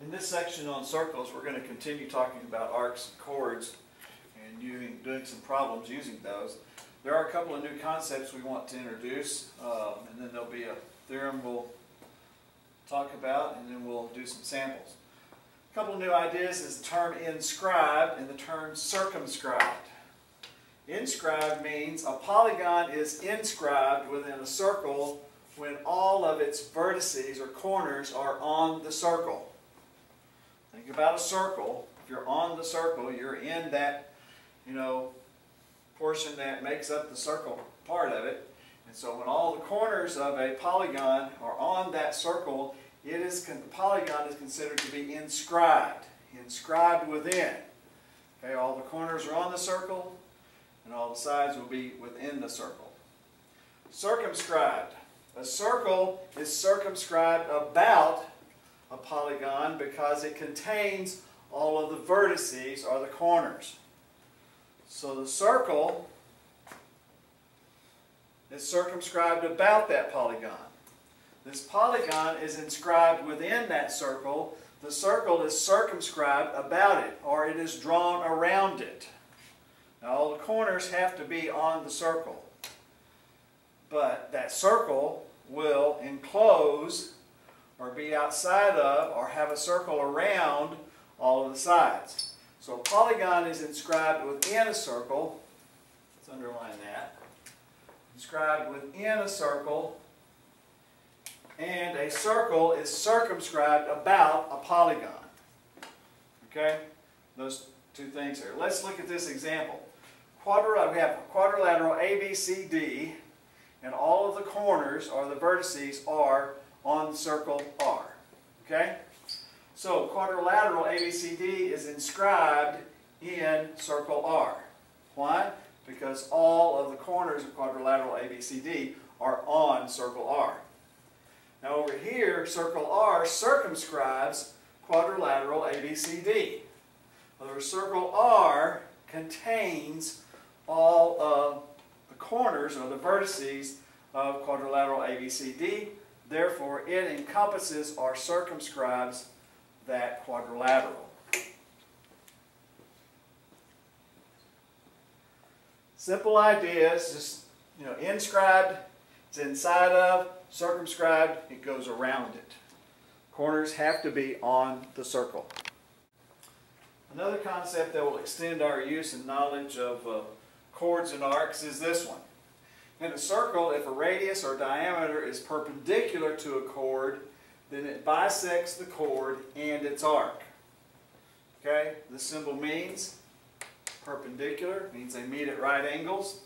In this section on circles, we're going to continue talking about arcs and chords and doing some problems using those. There are a couple of new concepts we want to introduce, and then there'll be a theorem we'll talk about, and then we'll do some samples. A couple of new ideas is the term inscribed and the term circumscribed. Inscribed means a polygon is inscribed within a circle when all of its vertices or corners are on the circle. Think about a circle. If you're on the circle, you're in that, portion that makes up the circle part of it. And so when all the corners of a polygon are on that circle, the polygon is considered to be inscribed within. Okay, all the corners are on the circle, and all the sides will be within the circle. Circumscribed. A circle is circumscribed about a polygon because it contains all of the vertices or the corners. So the circle is circumscribed about that polygon. This polygon is inscribed within that circle. The circle is circumscribed about it, or it is drawn around it. Now all the corners have to be on the circle, but that circle will enclose or be outside of or have a circle around all of the sides. So a polygon is inscribed within a circle. Let's underline that. Inscribed within a circle, and a circle is circumscribed about a polygon. Okay? Those two things here. Let's look at this example. We have quadrilateral ABCD, and all of the corners or the vertices are on the circle R. Okay? So quadrilateral ABCD is inscribed in circle R. Why? Because all of the corners of quadrilateral ABCD are on circle R. Now over here, circle R circumscribes quadrilateral ABCD. In other words, circle R contains all of the corners or the vertices of quadrilateral ABCD. Therefore, it encompasses or circumscribes that quadrilateral. Simple ideas, just, inscribed, it's inside of, circumscribed, it goes around it. Corners have to be on the circle. Another concept that will extend our use and knowledge of chords and arcs is this one. In a circle, if a radius or diameter is perpendicular to a chord, then it bisects the chord and its arc. Okay? This symbol means perpendicular, means they meet at right angles.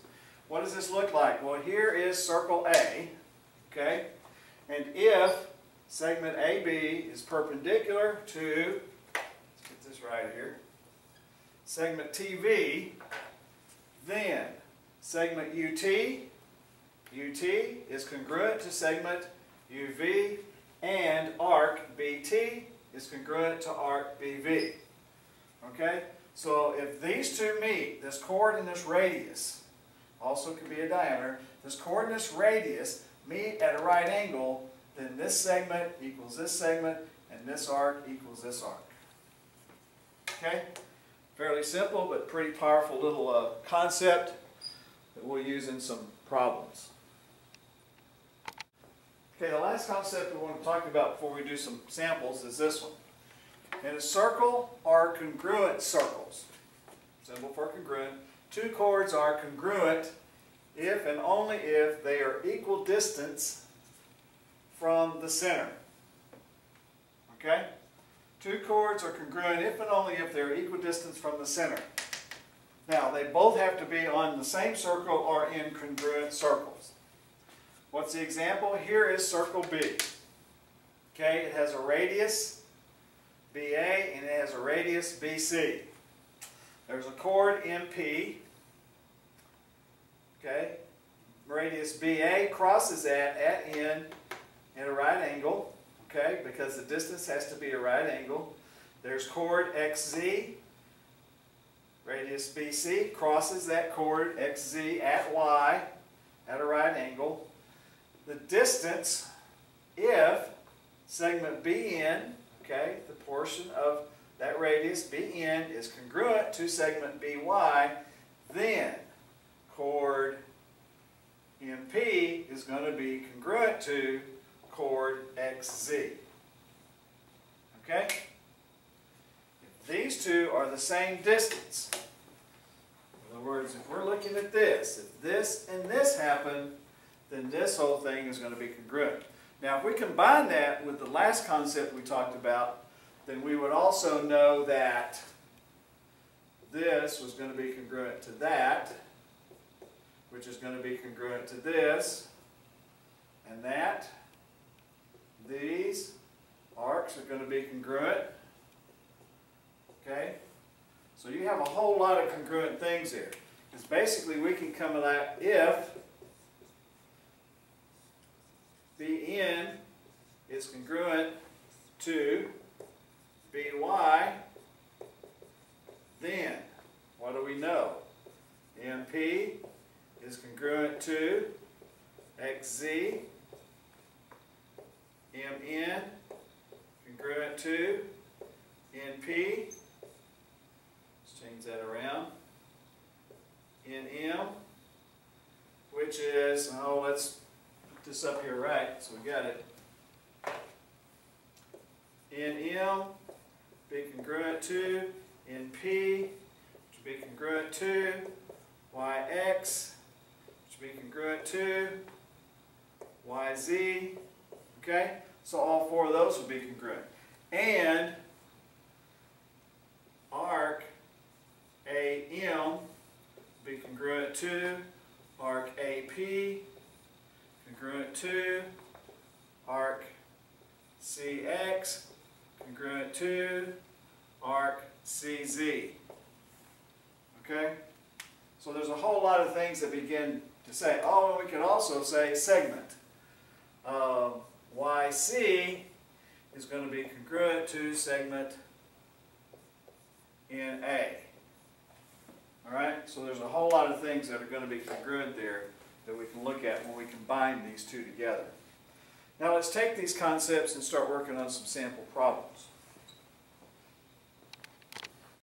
What does this look like? Well, here is circle A, okay? And if segment AB is perpendicular to, let's get this right here, segment TV, then segment UT is congruent to segment UV, and arc BT is congruent to arc BV. Okay? So if these two meet, this chord and this radius, also could be a diameter, this chord and this radius meet at a right angle, then this segment equals this segment, and this arc equals this arc. Okay? Fairly simple, but pretty powerful little concept that we'll use in some problems. Okay, the last concept we want to talk about before we do some samples is this one. In a circle are congruent circles. Symbol for congruent. Two chords are congruent if and only if they are equal distance from the center. Okay? Two chords are congruent if and only if they are equal distance from the center. Now, they both have to be on the same circle or in congruent circles. What's the example? Here is circle B. Okay, it has a radius BA and it has a radius BC. There's a chord MP. Okay, radius BA crosses that at N at a right angle. Okay, because the distance has to be a right angle. There's chord XZ. Radius BC crosses that chord XZ at Y at a right angle. The distance, if segment BN, okay, the portion of that radius, BN, is congruent to segment BY, then chord MP is going to be congruent to chord XZ. Okay? If these two are the same distance, in other words, if we're looking at this, if this and this happen, then this whole thing is going to be congruent. Now, if we combine that with the last concept we talked about, then we would also know that this was going to be congruent to that, which is going to be congruent to this, and that. These arcs are going to be congruent. Okay? So you have a whole lot of congruent things here. Because basically we can come at if BN is congruent to BY, then what do we know? MP is congruent to XZ, MN congruent to NP, let's change that around, NM, which is, oh, let's put this up here right, so we got it. NM be congruent to NP, which will be congruent to YX, which will be congruent to YZ. Okay? So all four of those will be congruent. And arc AM will be congruent to arc AP, congruent to arc CX, congruent to arc CZ. Okay? So there's a whole lot of things that begin to say. Oh, and we can also say segment. YC is going to be congruent to segment NA. Alright? So there's a whole lot of things that are going to be congruent there that we can look at when we combine these two together. Now let's take these concepts and start working on some sample problems.